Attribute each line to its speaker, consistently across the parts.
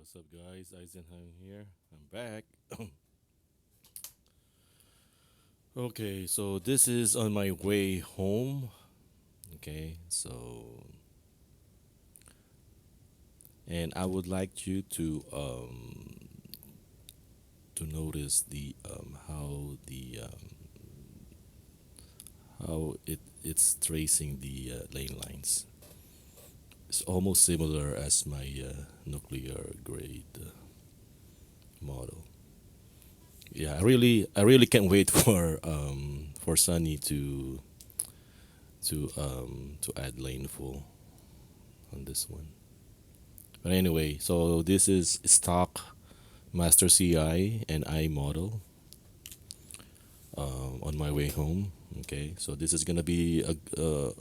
Speaker 1: What's up, guys? Eisenheim here. I'm back. Okay, so this is on my way home. Okay, and I would like you to notice the how it's tracing the lane lines. It's almost similar as my nuclear grade model. Yeah, I really can't wait for Sunny to add laneful on this one. But anyway, so this is stock Master CI and I model on my way home. Okay, so this is gonna be a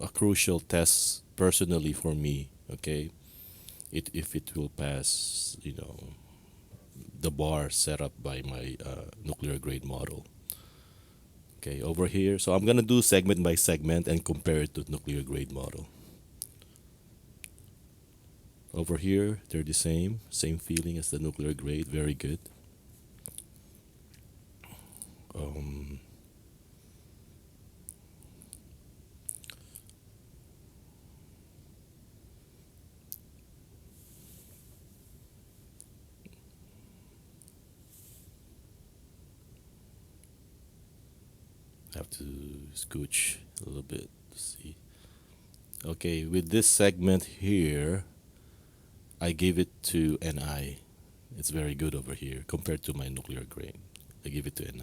Speaker 1: crucial test personally for me. Okay, if it will pass, the bar set up by my nuclear grade model. Okay, over here, so I'm gonna do segment by segment and compare it to nuclear grade model. Over here, they're the same feeling as the nuclear grade. Very good. Um, have to scooch a little bit to see. Okay, with this segment here, I give it to Ni. It's very good over here compared to my nuclear grade. I give it to Ni.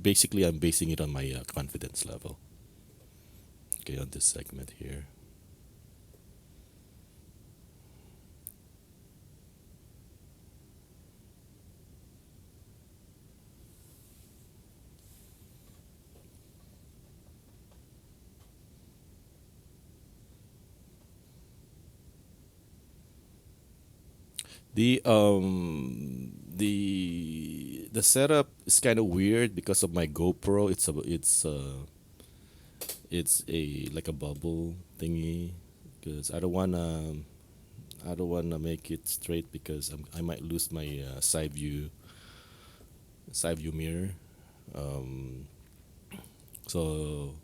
Speaker 1: Basically, I'm basing it on my confidence level. Okay, on this segment here. The setup is kind of weird because of my GoPro. It's a like a bubble thingy because I don't wanna make it straight because I might lose my side view mirror. Um, so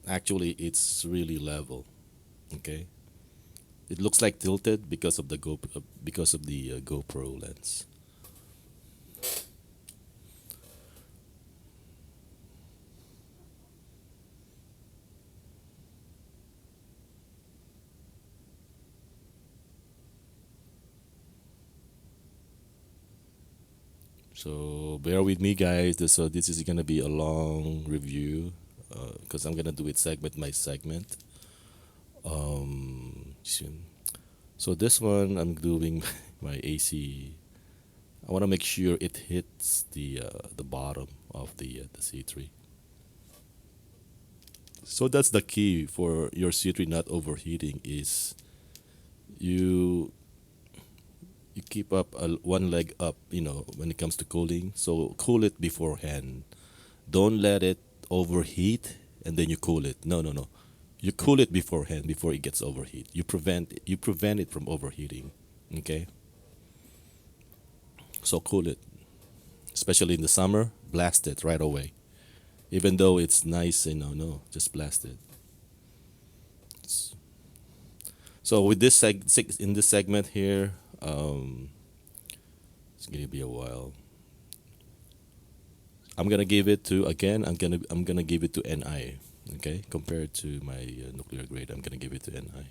Speaker 1: actually, it's really level. Okay, it looks like tilted because of the GoPro lens. So bear with me, guys. This is gonna be a long review because I'm gonna do it segment by segment. Soon. So this one I'm doing my AC. I want to make sure it hits the bottom of the C3. So that's the key for your C3 not overheating is you you keep up one leg up, when it comes to cooling. So cool it beforehand. Don't let it overheat and then you cool it. No, no, no. You cool it beforehand before it gets overheat. You prevent it from overheating. Okay? So cool it. Especially in the summer, blast it right away. Even though it's nice, no, just blast it. S- So with in this segment here, it's gonna be a while. I'm gonna give it to again. I'm gonna give it to Ni. Okay, compared to my nuclear grade, I'm gonna give it to Ni.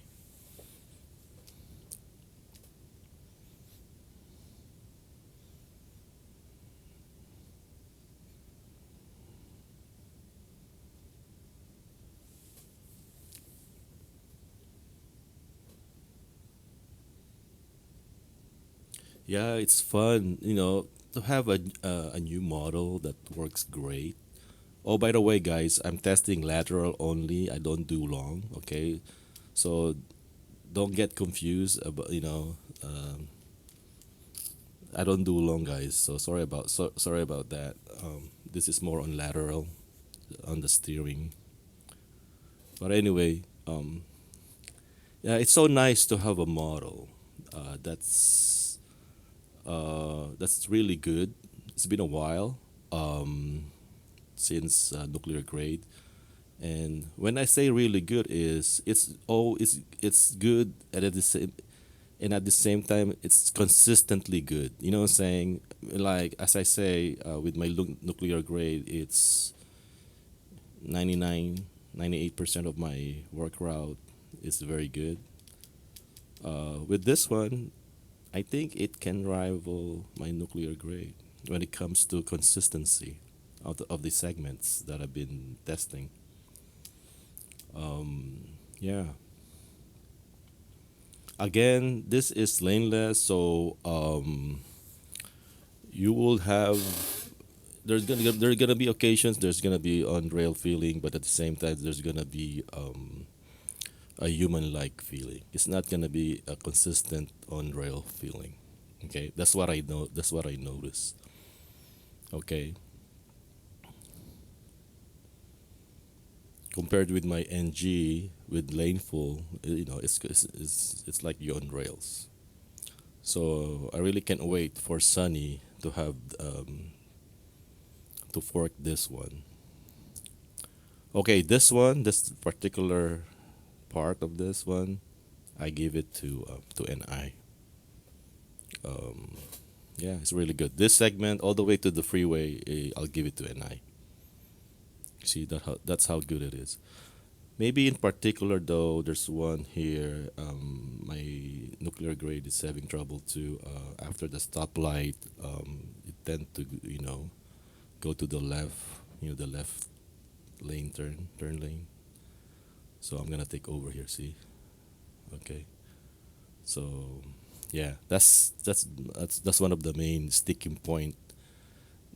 Speaker 1: Yeah, it's fun, to have a new model that works great. Oh, by the way, guys, I'm testing lateral only. I don't do long. Okay, so don't get confused about I don't do long, guys. So sorry about that. This is more on lateral on the steering. But anyway, Yeah, it's so nice to have a model. That's really good. It's been a while since nuclear grade, and when I say really good, is it's good and at the same time it's consistently good. You know what I'm saying? Like as I say, with my nuclear grade, it's 99, 98% of my work route is very good. With this one, I think it can rival my nuclear grade when it comes to consistency of the segments that I've been testing. Yeah. Again, this is laneless, so you will have there are gonna be occasions there's gonna be on rail feeling, but at the same time there's gonna be a human like feeling. It's not gonna be a consistent on rail feeling. Okay, that's what I know. That's what I notice. Okay, compared with my NG with laneful, it's like you on rails. So I really can't wait for Sunny to have to fork this one. Okay, this particular part of this one, I give it to an I. Yeah, it's really good. This segment all the way to the freeway, I'll give it to an I. See that's how good it is. Maybe in particular though, there's one here. My nuclear grade is having trouble too. After the stoplight, it tend to go to the left. The left lane turn lane. So I'm gonna take over here. See, okay. So yeah, that's one of the main sticking point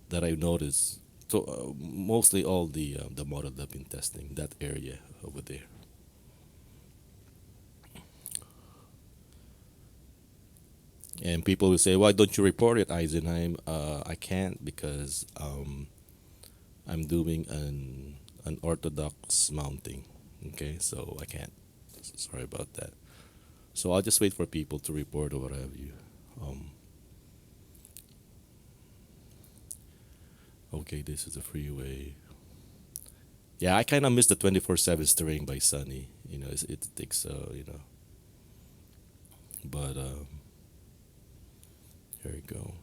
Speaker 1: that I noticed. So mostly all the model that I've been testing that area over there. And people will say, "Why don't you report it, Eisenheim?" I can't because I'm doing an orthodox mounting. Okay, so I can't. Sorry about that. So I'll just wait for people to report or what have you. Um, okay, this is the freeway. Yeah, I kind of miss the 24/7 steering by Sunny. It takes but here you go.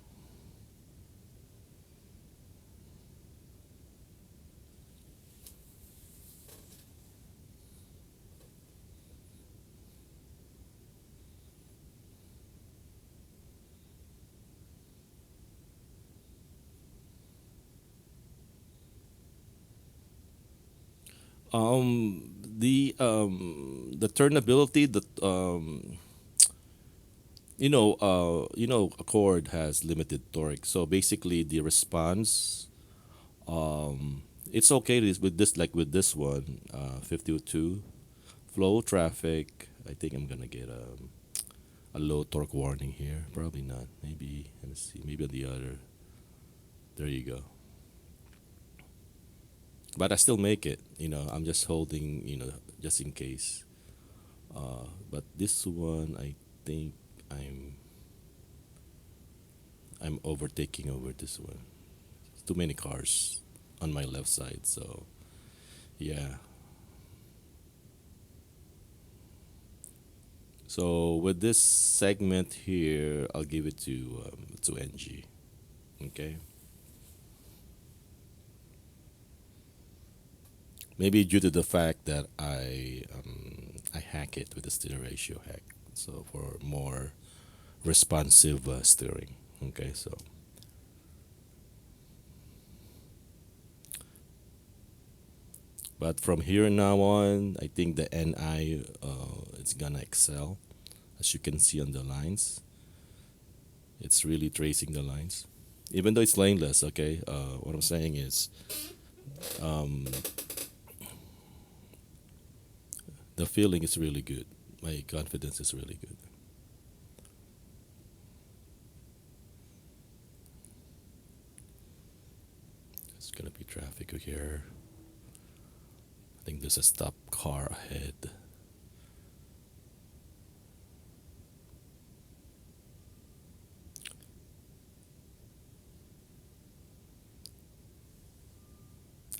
Speaker 1: The turnability, a cord has limited torque. So basically, the response, it's okay with this, like with this one, 52 flow traffic. I think I'm gonna get a low torque warning here. Probably not. Maybe let me see. Maybe on the other. There you go. But I still make it. I'm just holding. Just in case. But this one, I think I'm I'm overtaking over this one. Too many cars on my left side, so yeah. So with this segment here, I'll give it to NG. Okay. Maybe due to the fact that I hack it with the steering ratio hack, so for more responsive steering. Okay, so but from here now on, I think the NI it's gonna excel, as you can see on the lines. It's really tracing the lines, even though it's laneless. Okay, what I'm saying is the feeling is really good. My confidence is really good. There's gonna be traffic here. I think there's a stop car ahead.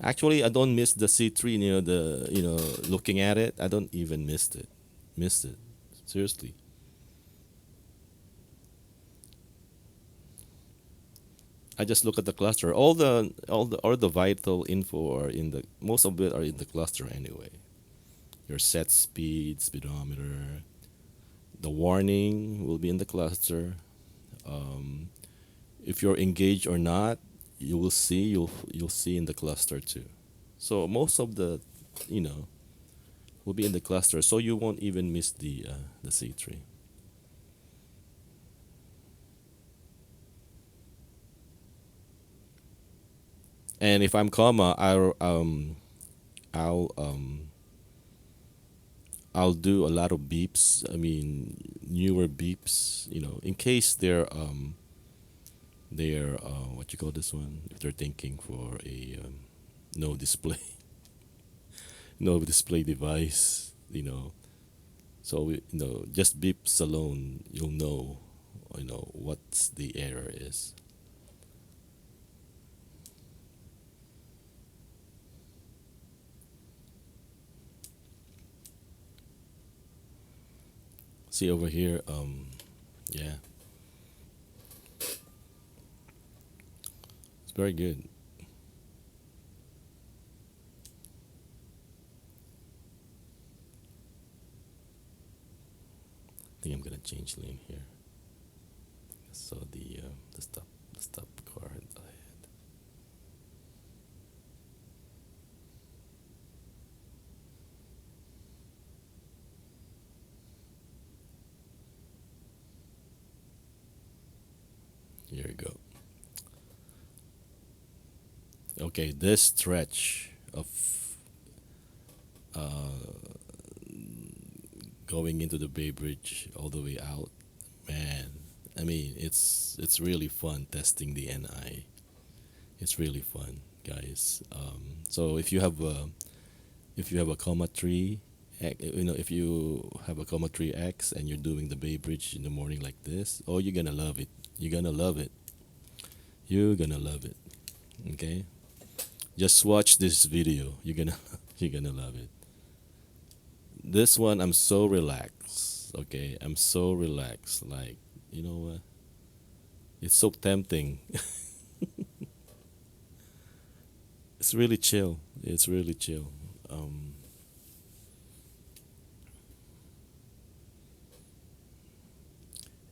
Speaker 1: Actually, I don't miss the C3. The looking at it, I don't even missed it. Missed it. Seriously. I just look at the cluster. All the vital info are in the most of it are in the cluster anyway. Your set speed, speedometer, the warning will be in the cluster. Um, if you're engaged or not, you'll see in the cluster too. So most of the you know will be in the cluster, so you won't even miss the C3. And if I'm comma, I'll um I'll do a lot of beeps. I mean, newer beeps. In case they're what you call this one? If they're thinking for a no display, no display device. So just beeps alone, you'll know, what the error is. See over here. Yeah, it's very good. I think I'm gonna change lane here. So the stop car ahead. Here we go. Okay, this stretch of uh, going into the Bay Bridge all the way out, man. I mean, it's really fun testing the NI. It's really fun, guys. So if you have a comma tree, if you have a comma tree X and you're doing the Bay Bridge in the morning like this, oh, you're gonna love it. You're gonna love it. You're gonna love it. Okay, just watch this video. You're gonna you're gonna love it. This one, I'm so relaxed. Okay, I'm so relaxed. Like, you know what? It's so tempting. It's really chill. It's really chill. Um,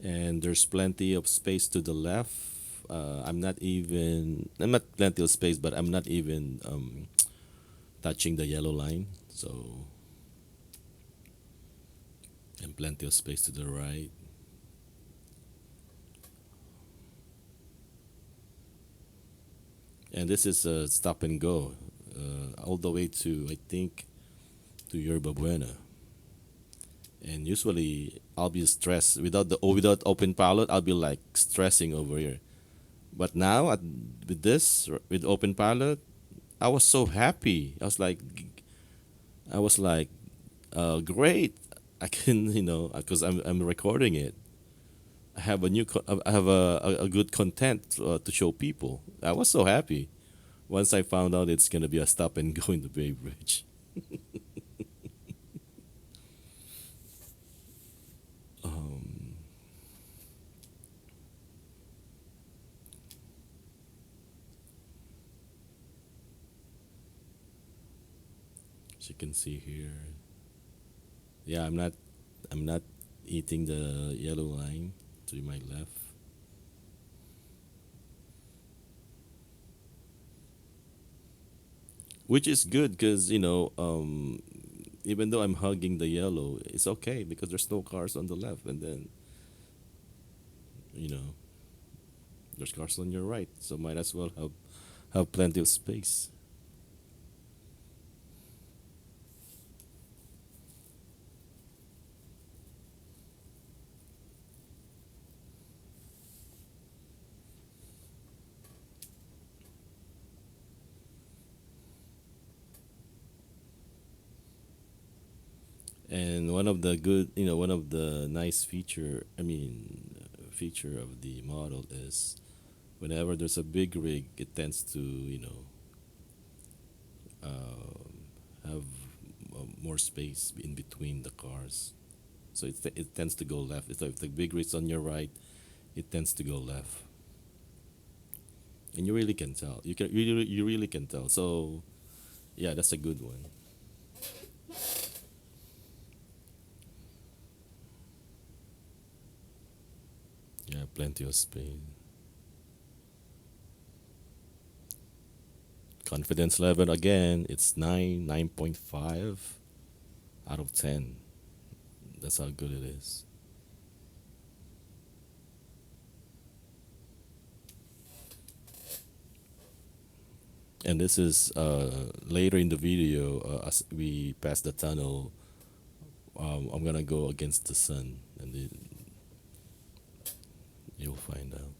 Speaker 1: and there's plenty of space to the left. I'm not plenty of space, but I'm not even touching the yellow line. So, and plenty of space to the right. And this is a stop and go, all the way to, I think, to Yerba Buena. And usually I'll be stressed without Openpilot. I'll be like stressing over here. But now with Openpilot, I was so happy. I was like, great. I can, because I'm recording it. I have I have a good content to show people. I was so happy once I found out it's gonna be a stop and go in the Bay Bridge. Um, as you can see here, yeah, I'm not eating the yellow line to my left. Which is good because even though I'm hugging the yellow, it's okay because there's no cars on the left, and then you know there's cars on your right, so might as well have plenty of space. And one of the nice feature of the model is whenever there's a big rig, it tends to have more space in between the cars. So it tends to go left. So if the big wheel's on your right, it tends to go left, and you really can tell. You really can tell. So yeah, that's a good one. Yeah, plenty of space. Confidence level again, it's 9.5 out of 10. That's how good it is. And this is later in the video, as we pass the tunnel, I'm gonna go against the sun, and you'll find out.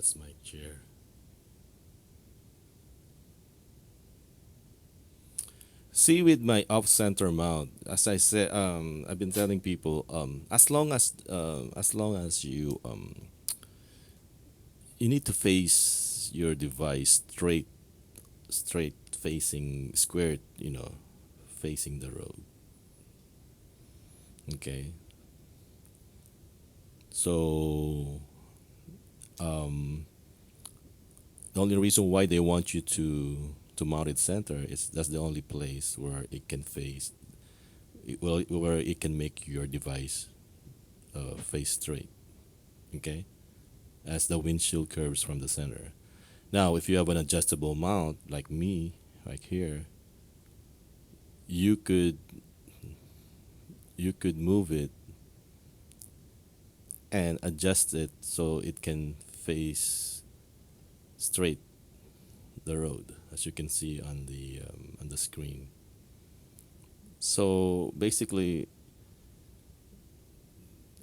Speaker 1: That's my chair. See, with my off-center mount, as I said, I've been telling people, as long as you need to face your device straight facing square, facing the road. Okay. So um, the only reason why they want you to mount it center is that's the only place where it can face, well, where it can make your device face straight. Okay, as the windshield curves from the center. Now, if you have an adjustable mount like me, like here, you could you could move it and adjust it so it can face straight the road, as you can see on the screen. So basically,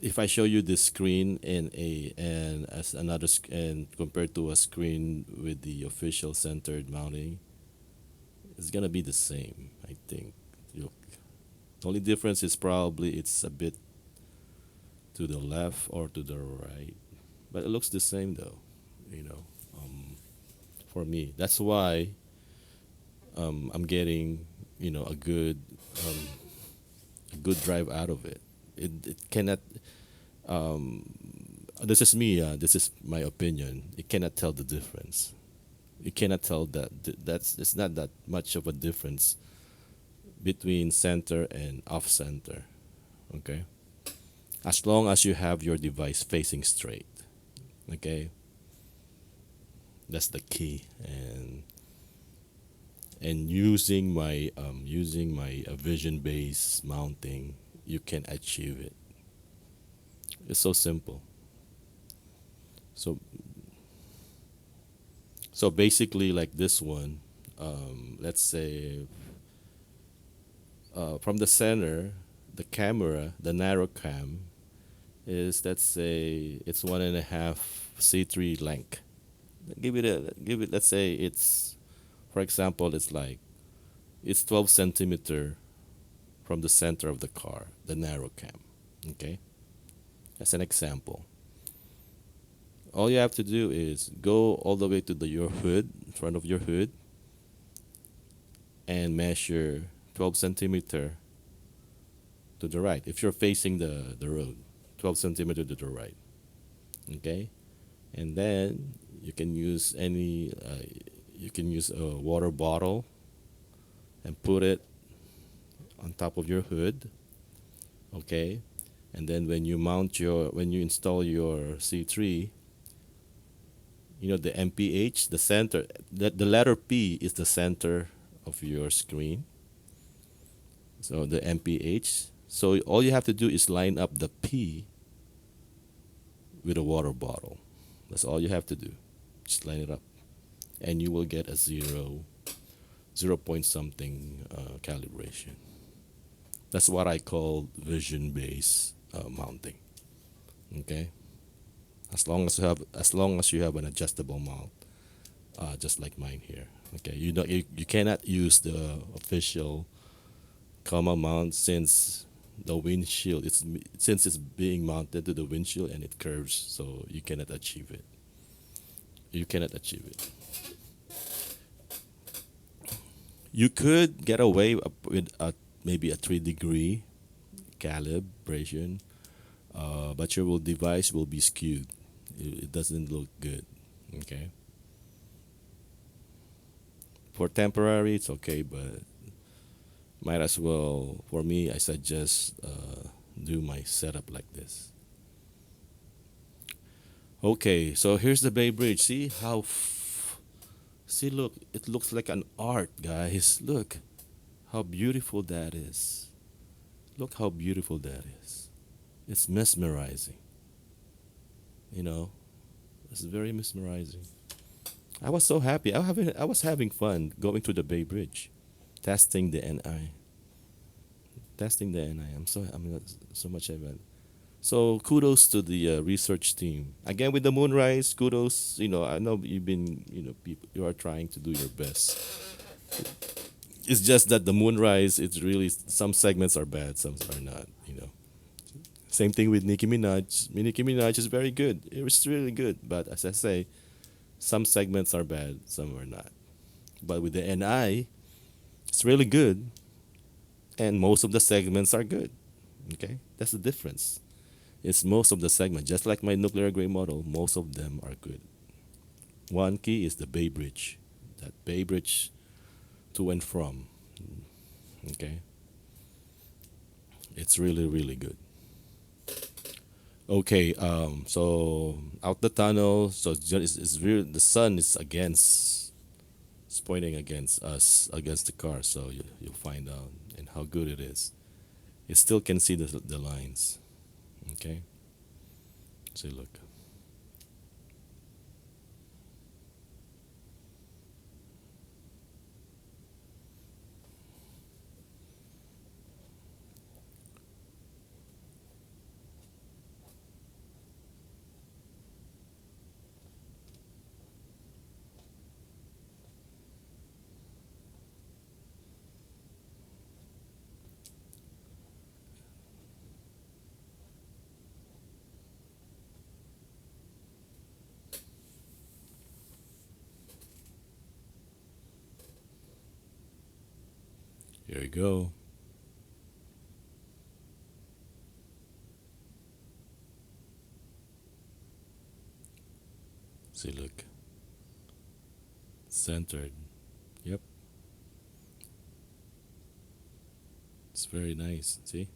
Speaker 1: if I show you this screen and as and compared to a screen with the official centered mounting, it's gonna be the same. I think. Look, the only difference is probably it's a bit to the left or to the right, but it looks the same though. You know, for me, that's why I'm getting um, a good drive out of it. It cannot. Um, this is me. This is my opinion. You cannot tell the difference. You cannot tell that's it's not that much of a difference between center and off center. Okay, as long as you have your device facing straight. Okay, that's the key. And using my vision based mounting, you can achieve it. It's so simple. So so basically, like this one, let's say from the center, the camera, the narrow cam is, let's say it's 1.5 C3 length. Give it. Let's say it's, for example, it's 12 centimeter from the center of the car, the narrow cam. Okay, as an example. All you have to do is go all the way to your hood, front of your hood, and measure 12 centimeter to the right. If you're facing the road, 12 centimeter to the right. Okay, and then you can use a water bottle and put it on top of your hood. Okay, and then when you install your C3, the MPH, the center, the letter P is the center of your screen. So the MPH. So all you have to do is line up the P with a water bottle. That's all you have to do. Just line it up, and you will get a zero point something calibration. That's what I call vision based mounting. Okay. As long as you have an adjustable mount, just like mine here. Okay, you cannot use the official comma mount since the windshield since it's being mounted to the windshield and it curves, so you cannot achieve it. You cannot achieve it. You could get away with maybe a 3-degree calibration, but your device will be skewed. It doesn't look good. Okay. For temporary, it's okay, but might as well. For me, I suggest do my setup like this. Okay, so here's the Bay Bridge. See, look, it looks like an art, guys. Look how beautiful that is. Look how beautiful that is. It's mesmerizing. You know, it's very mesmerizing. I was so happy. I was having fun going to the Bay Bridge, testing the NI, testing the NI. I'm not so much about. So kudos to the research team again with the Moonrise. Kudos, I know you've been, people, you are trying to do your best. It's just that the Moonrise, it's really some segments are bad, some are not. Same thing with Nicki Minaj. Nicki Minaj is very good. It was really good, but as I say, some segments are bad, some are not. But with the NI, it's really good, and most of the segments are good. Okay, that's the difference. It's most of the segments, just like my nuclear gray model. Most of them are good. One key is the Bay Bridge, that Bay Bridge to and from. Okay, it's really really good. Okay, so out the tunnel. So it's really the sun is against, it's pointing against us, against the car. So you'll find out and how good it is. It still can see the lines. Okay, so look. Here we go. See, look, centered. Yep, it's very nice. See.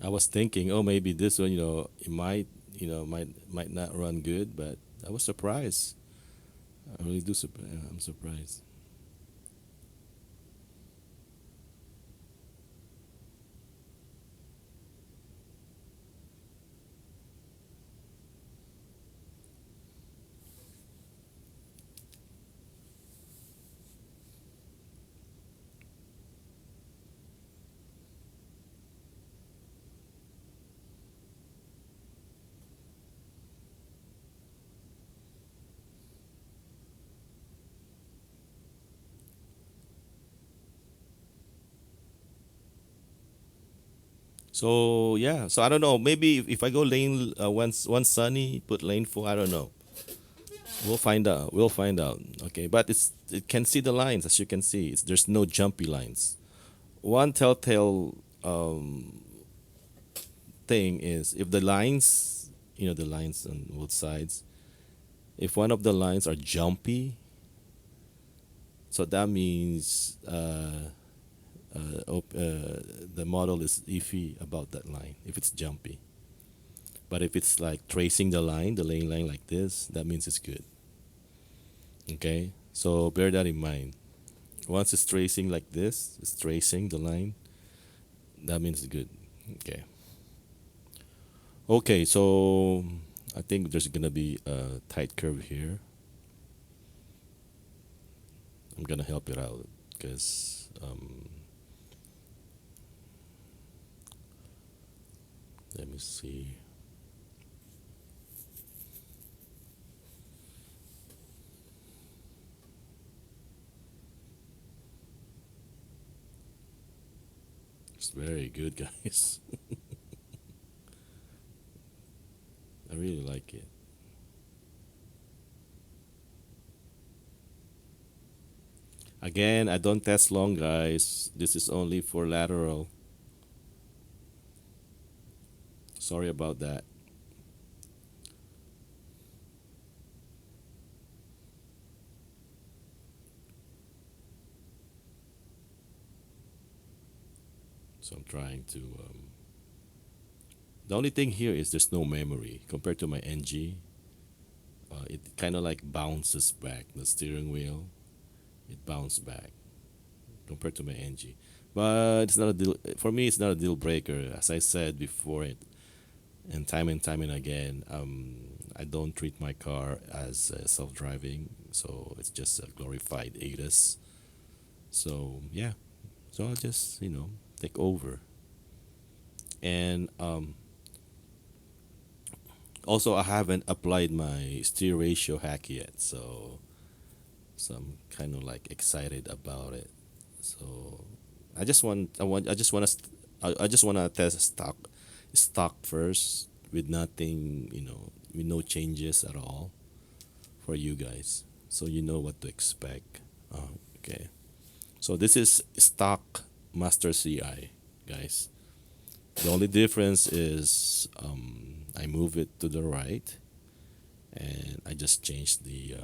Speaker 1: I was thinking, oh, maybe this one, it might, might not run good, but I was surprised. I really do. I'm surprised. So yeah, so I don't know. Maybe if I go lane once sunny, put lane four. I don't know. We'll find out. We'll find out. Okay, but it can see the lines as you can see. There's no jumpy lines. One telltale thing is if the lines, the lines on both sides, if one of the lines are jumpy, so that means the model is iffy about that line if it's jumpy. But if it's like tracing the lane line like this, that means it's good. Okay, so bear that in mind. Once it's tracing like this, it's tracing the line, that means it's good. Okay. Okay, so I think there's gonna be a tight curve here. I'm gonna help it out. because let me see. It's very good, guys. I really like it. Again, I don't test long, guys. This is only for lateral. Sorry about that. So I'm trying to. The only thing here is there's no memory compared to my NG. It kind of like bounces back. The steering wheel, it bounced back compared to my NG. But it's not a deal for me. It's not a deal breaker, as I said before it, and time and again. I don't treat my car as self-driving, so it's just a glorified ADAS. So yeah, so I'll just take over. And also I haven't applied my steer ratio hack yet, so I'm kind of like excited about it. So I just want to I just want to test stock first with nothing, with no changes at all for you guys, so you know what to expect. Okay, so this is stock Master CI, guys. The only difference is I move it to the right, and I just changed the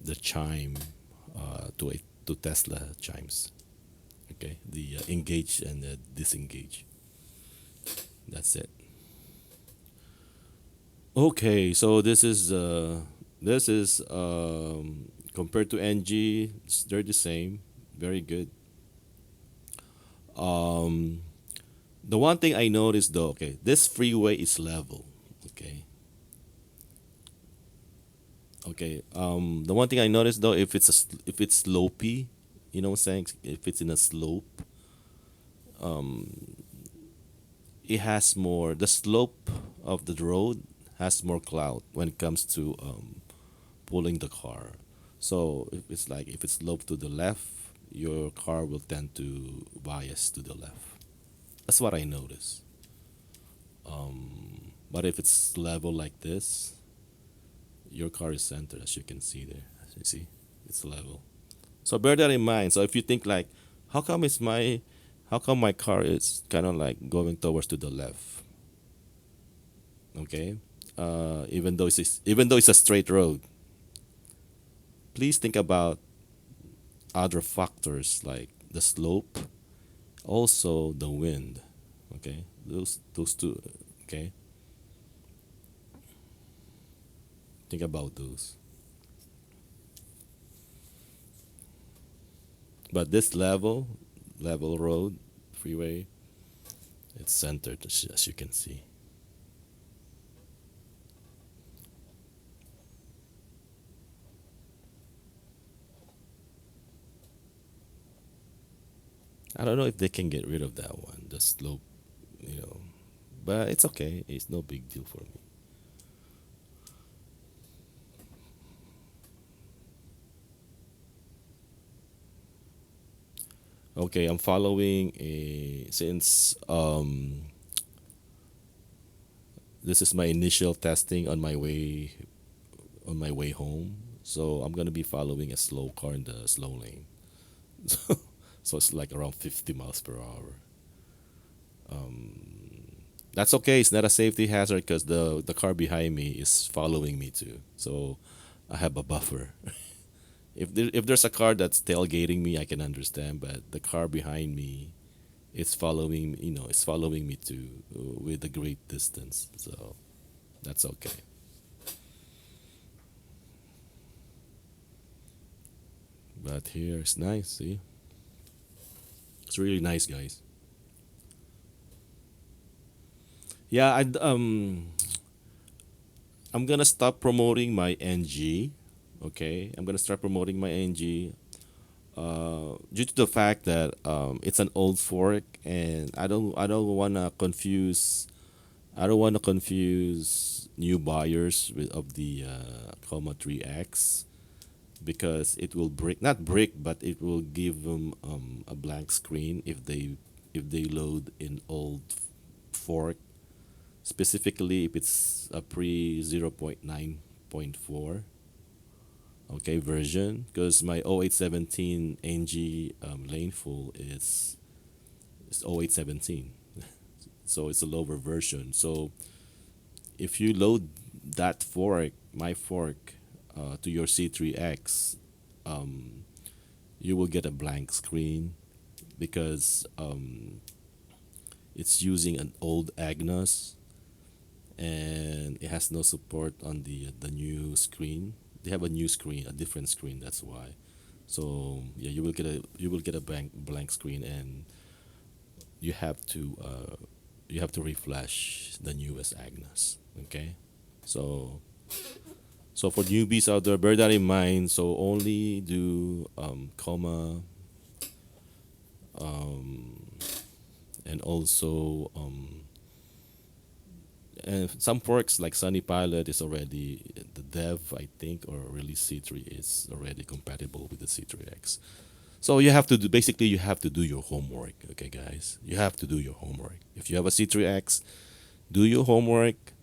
Speaker 1: the chime to Tesla chimes. Okay, the engage and the disengage. That's it. Okay, so this is compared to NG, they're the same. Very good. Um, the one thing I noticed though, okay, this freeway is level. Okay, okay. The one thing I noticed though, if it's slopey, what I'm saying? If it's in a slope, it has more. The slope of the road has more clout when it comes to pulling the car. So if it's sloped to the left, your car will tend to bias to the left. That's what I noticed. But if it's level like this, your car is centered, as you can see there. As you see, it's level. So bear that in mind. So if you think like, how come it's my, how come my car is kind of like going towards to the left? Okay, even though it's a straight road, please think about other factors like the slope, also the wind. Okay, those two. Okay, think about those. But this level road, freeway, it's centered as you can see. I don't know if they can get rid of that one, the slope, you know, but it's okay. It's no big deal for me. Okay, I'm following since this is my initial testing on my way home. So I'm gonna be following a slow car in the slow lane. So it's like around 50 miles per hour. That's okay. It's not a safety hazard because the car behind me is following me too. So I have a buffer. If there's a car that's tailgating me, I can understand. But the car behind me is following. It's following me too with a great distance. So that's okay. But here it's nice. See, it's really nice, guys. Yeah, I'm gonna stop promoting my NG. Okay, I'm gonna start promoting my ng, due to the fact that it's an old fork, and I don't wanna confuse, new buyers of the comma 3x, because it will break, not break, but it will give them a blank screen if they load in old fork, specifically if it's a pre 0.9.4, okay, version, because my 0817 ng lane full is 0817, so it's a lower version. So if you load that fork, my fork, to your C3X, um, you will get a blank screen, because it's using an old Agnos, and it has no support on the new screen. They have a new screen, a different screen. That's why. So yeah, you will get a blank screen, and you have to uh, you have to refresh the newest Agnes. Okay, so for newbies out there, bear that in mind. So only do comma, um, and also and some forks like Sunny Pilot is already the dev, I think, or release C3 is already compatible with the C3X. So you have to do, basically you have to do your homework, okay, guys. You have to do your homework. If you have a C3X, do your homework.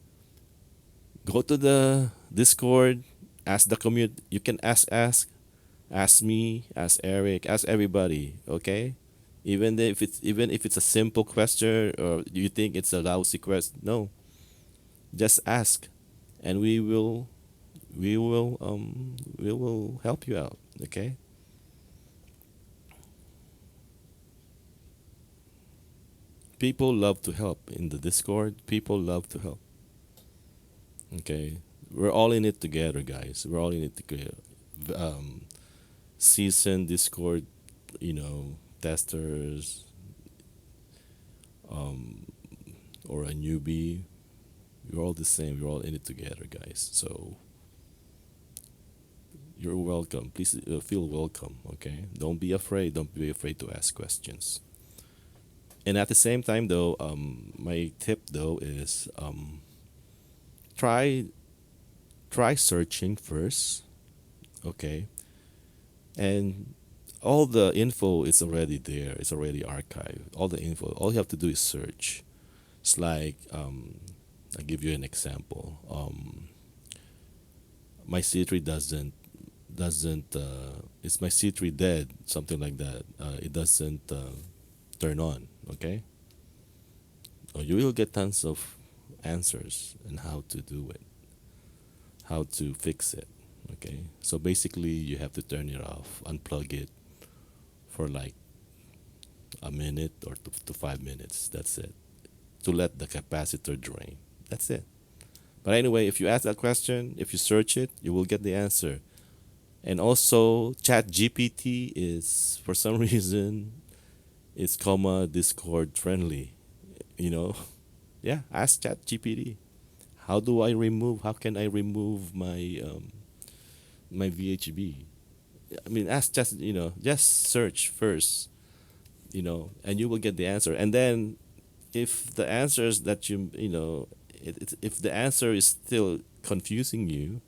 Speaker 1: Go to the Discord, ask the community. You can ask me, ask Eric, ask everybody, okay? Even if it's a simple question, or you think it's a lousy question, no, just ask, and we will help you out, okay? People love to help in the Discord. People love to help. Okay, we're all in it together, guys. We're all in it together. Um, Season Discord, testers, um, or a newbie. We're all the same. We're all in it together, guys. So you're welcome. Please feel welcome. Okay, don't be afraid. Don't be afraid to ask questions. And at the same time, though, my tip though is try try searching first. Okay, and all the info is already there. It's already archived. All the info. All you have to do is search. It's like I'll give you an example. My C3 doesn't is my C3 dead? Something like that. It doesn't turn on. Okay, you will get tons of answers on how to do it, how to fix it. Okay, so basically you have to turn it off, unplug it for like a minute or to 5 minutes. That's it, to let the capacitor drain. That's it. But anyway, if you ask that question, if you search it, you will get the answer. And also, Chat GPT is, for some reason, it's comma Discord friendly. You know, yeah. Ask Chat GPT. How can I remove my VHB? I mean, ask just search first. And you will get the answer. And then, if the answers that if the answer is still confusing you,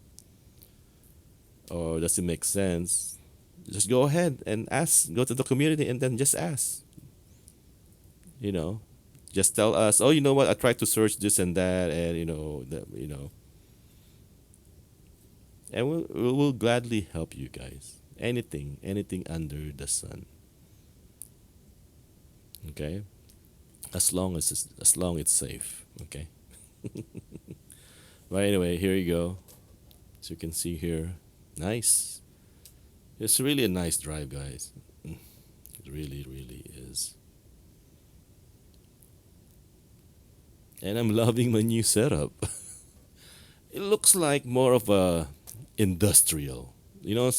Speaker 1: or doesn't make sense, just go ahead and ask. Go to the community and then just ask. You know, just tell us. Oh, you know what? I tried to search this and that, and and we'll gladly help you guys. Anything under the sun. Okay, as long it's safe. Okay. But anyway, here you go. As you can see here, nice. It's really a nice drive, guys. It really, really is. And I'm loving my new setup. It looks like more of a industrial. You know,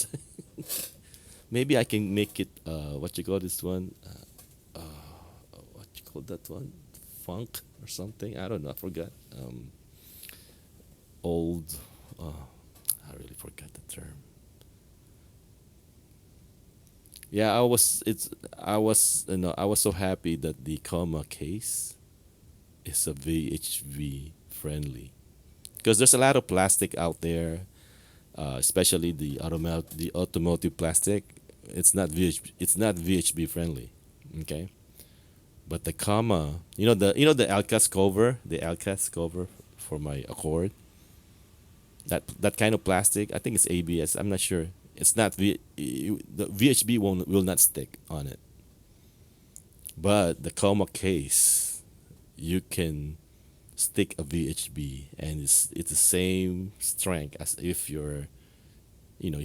Speaker 1: maybe I can make it. What you call this one? What you call that one? Funk or something? I don't know. I forgot. Old. Uh, I really forgot the term. Yeah, I was. It's. I was. I was so happy that the comma case is a VHV friendly because there's a lot of plastic out there, especially the automotive plastic. It's not VHB friendly. Okay, but the comma, the Alcas cover for my Accord. That kind of plastic. I think it's ABS. I'm not sure. It's not the VHB won't will not stick on it. But the coma case, you can stick a VHB, and it's the same strength as if you're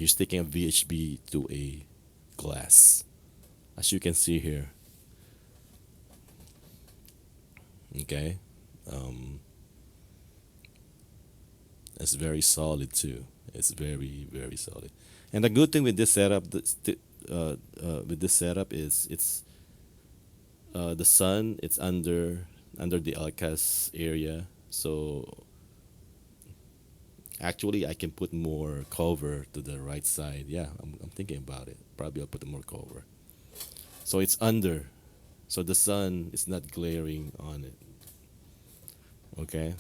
Speaker 1: sticking a VHB to a glass, as you can see here. Okay, um, it's very solid too. It's very very solid. And the good thing with this setup, with this setup is the sun. It's under the Alcas area, so actually, I can put more cover to the right side. Yeah, I'm thinking about it. Probably I'll put more cover. So it's under. So the sun is not glaring on it. Okay.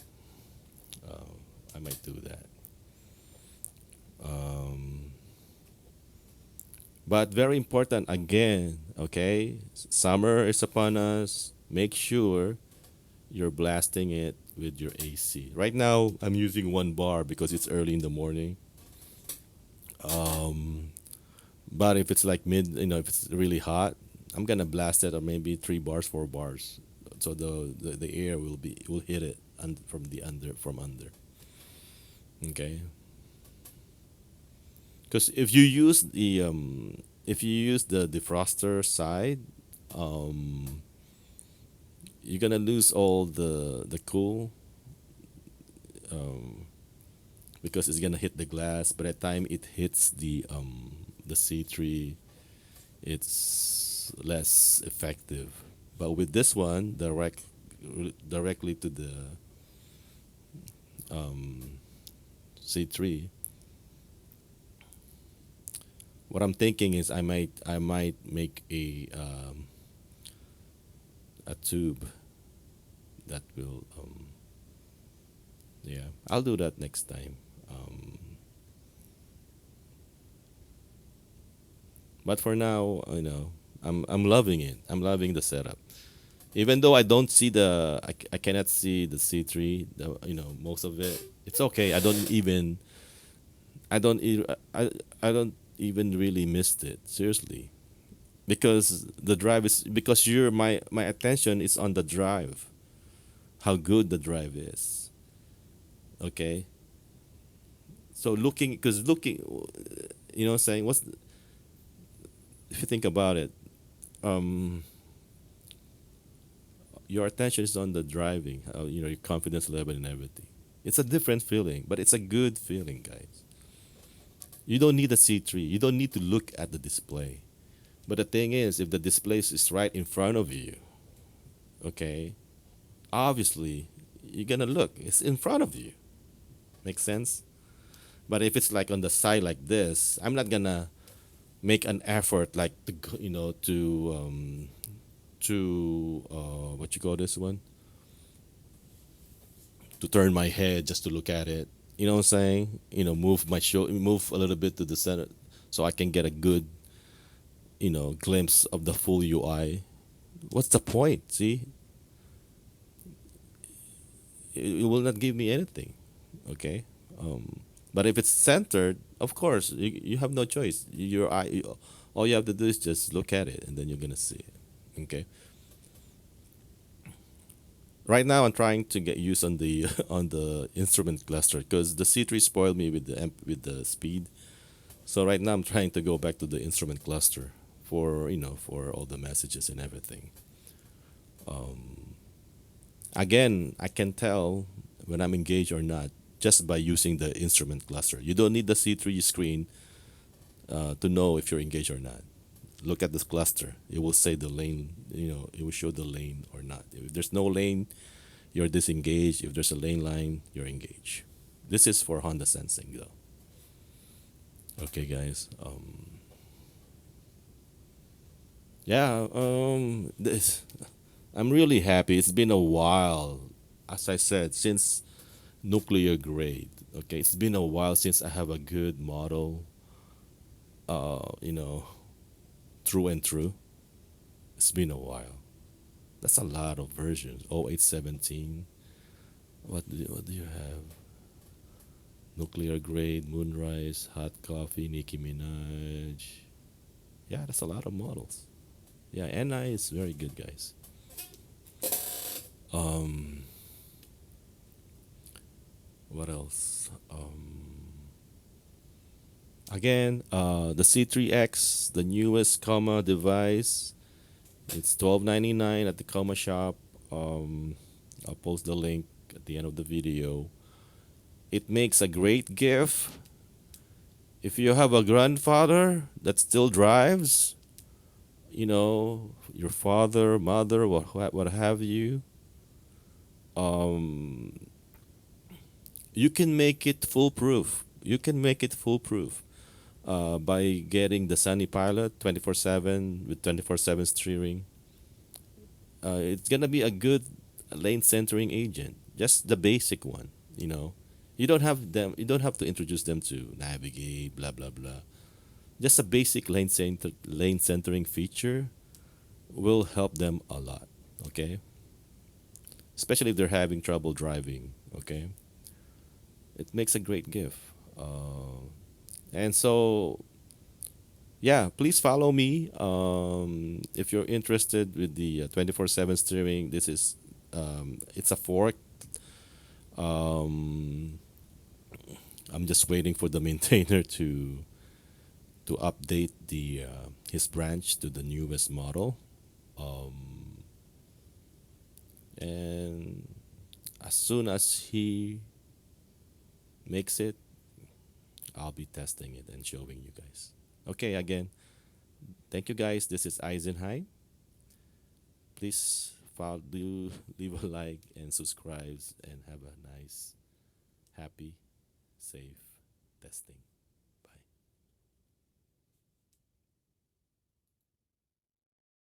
Speaker 1: Um, I might do that. Um, but very important again, okay? Summer is upon us. Make sure you're blasting it with your AC. Right now, I'm using 1 bar because it's early in the morning. Um, But if it's like if it's really hot, I'm gonna blast it or maybe 3 bars, 4 bars, so the air will hit it from the under. Okay, because if you use the defroster side, um, you're gonna lose all the cool, um, because it's gonna hit the glass. By the time it hits the C3, it's less effective. But with this one, directly to the um, C3, what I'm thinking is I might make a tube that will yeah, I'll do that next time. Um, but for now, I'm loving it. I'm loving the setup. Even though I cannot see the C3, most of it. It's okay. I don't e- I don't even really missed it seriously because the drive is because my attention is on the drive, how good the drive is. Okay, so looking, saying if you think about it, um, your attention is on the driving, your confidence level and everything. It's a different feeling, but it's a good feeling, guys. You don't need a C3. You don't need to look at the display. But the thing is, if the display is right in front of you, okay, obviously you're gonna look. It's in front of you. Makes sense? But if it's like on the side like this, I'm not gonna make an effort like to what you call this one, to turn my head just to look at it. You know what I'm saying? Move a little bit to the center so I can get a good glimpse of the full UI. What's the point? See, it will not give me anything. Okay. But if it's centered, of course, you have no choice. Your eye, all you have to do is just look at it, and then you're gonna see it. Okay. Right now, I'm trying to get used on the on the instrument cluster because the C3 spoiled me with with the speed. So right now, I'm trying to go back to the instrument cluster for all the messages and everything. Um, Again, I can tell when I'm engaged or not just by using the instrument cluster. You don't need the C3 screen to know if you're engaged or not. Look at this cluster. It will say the lane, it will show the lane or not. If there's no lane, you're disengaged. If there's a lane line, you're engaged. This is for Honda sensing though. Okay, guys. Yeah, I'm really happy. It's been a while, as I said, since nuclear grade. Okay, it's been a while since I have a good model. You know, true and true. It's been a while. That's a lot of versions. 0817. What do you have? Nuclear grade, Moonrise, hot coffee, Nicki Minaj. Yeah, that's a lot of models. Yeah, NI is very good, guys. Um, what else? Again, the C3X, the newest comma device. It's 12.99 at the comma shop. Um, I'll post the link at the end of the video. It makes a great gift if you have a grandfather that still drives. Your father, mother, what have you. Um, you can make it foolproof. You can make it foolproof by getting the Sunny Pilot 24/7 with 24/7 steering. It's gonna be a good lane centering agent, just the basic one. You know, you don't have them. You don't have to introduce them to navigate, blah blah blah. Just a basic lane centering feature will help them a lot. Okay, especially if they're having trouble driving. Okay, it makes a great gift. And so, yeah, please follow me. If you're interested with the 24/7 streaming, it's a fork. Um, I'm just waiting for the maintainer to update the his branch to the newest model. Um, and as soon as he makes it, I'll be testing it and showing you guys. Okay, again, thank you guys. This is Eisenheim. Please follow, do leave a like and subscribe and have a nice, happy, safe testing.